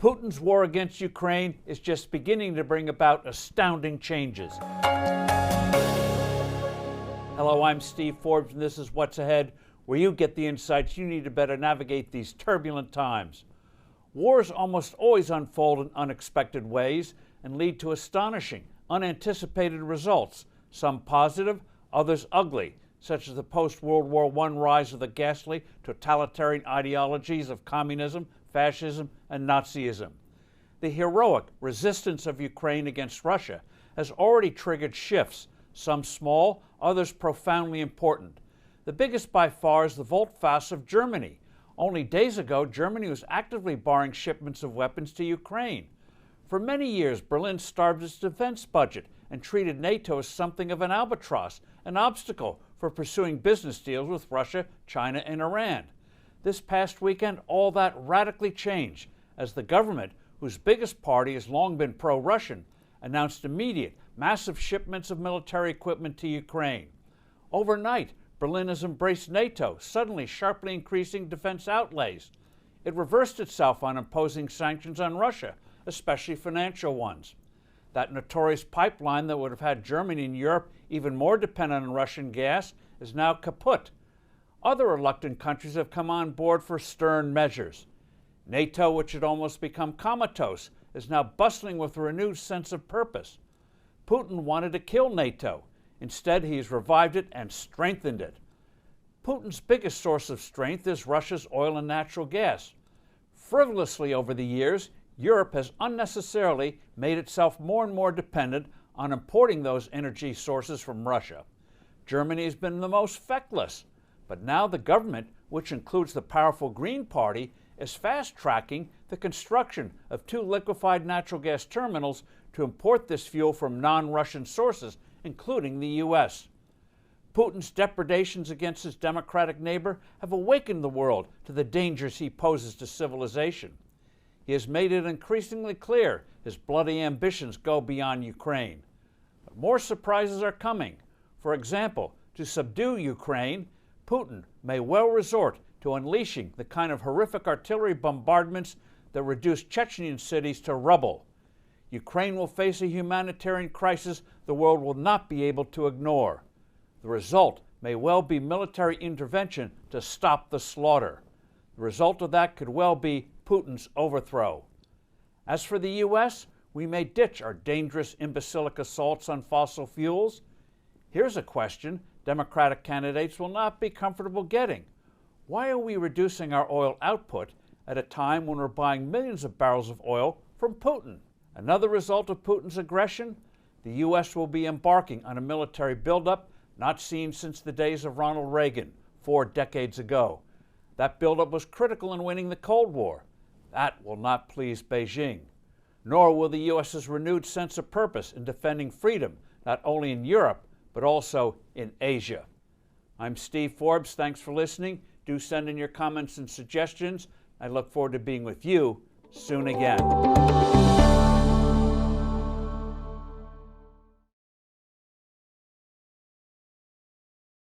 Putin's war against Ukraine is just beginning to bring about astounding changes. Hello, I'm Steve Forbes, and this is What's Ahead, where you get the insights you need to better navigate these turbulent times. Wars almost always unfold in unexpected ways and lead to astonishing, unanticipated results, some positive, others ugly, such as the post-World War I rise of the ghastly totalitarian ideologies of communism, fascism, and Nazism. The heroic resistance of Ukraine against Russia has already triggered shifts, some small, others profoundly important. The biggest by far is the volte-face of Germany. Only days ago, Germany was actively barring shipments of weapons to Ukraine. For many years, Berlin starved its defense budget and treated NATO as something of an albatross, an obstacle for pursuing business deals with Russia, China, and Iran. This past weekend, all that radically changed as the government, whose biggest party has long been pro-Russian, announced immediate, massive shipments of military equipment to Ukraine. Overnight, Berlin has embraced NATO, suddenly sharply increasing defense outlays. It reversed itself on imposing sanctions on Russia, especially financial ones. That notorious pipeline that would have had Germany and Europe even more dependent on Russian gas is now kaput. Other reluctant countries have come on board for stern measures. NATO, which had almost become comatose, is now bustling with a renewed sense of purpose. Putin wanted to kill NATO. Instead, he has revived it and strengthened it. Putin's biggest source of strength is Russia's oil and natural gas. Frivolously over the years, Europe has unnecessarily made itself more and more dependent on importing those energy sources from Russia. Germany has been the most feckless, but now the government, which includes the powerful Green Party, is fast-tracking the construction of 2 liquefied natural gas terminals to import this fuel from non-Russian sources, including the U.S. Putin's depredations against his democratic neighbor have awakened the world to the dangers he poses to civilization. He has made it increasingly clear his bloody ambitions go beyond Ukraine. But more surprises are coming. For example, to subdue Ukraine, Putin may well resort to unleashing the kind of horrific artillery bombardments that reduced Chechen cities to rubble. Ukraine will face a humanitarian crisis the world will not be able to ignore. The result may well be military intervention to stop the slaughter. The result of that could well be Putin's overthrow. As for the U.S., we may ditch our dangerous, imbecilic assaults on fossil fuels. Here's a question Democratic candidates will not be comfortable getting. Why are we reducing our oil output at a time when we're buying millions of barrels of oil from Putin? Another result of Putin's aggression? The U.S. will be embarking on a military buildup not seen since the days of Ronald Reagan 4 decades ago. That buildup was critical in winning the Cold War. That will not please Beijing. Nor will the U.S.'s renewed sense of purpose in defending freedom, not only in Europe, but also in Asia. I'm Steve Forbes. Thanks for listening. Do send in your comments and suggestions. I look forward to being with you soon again.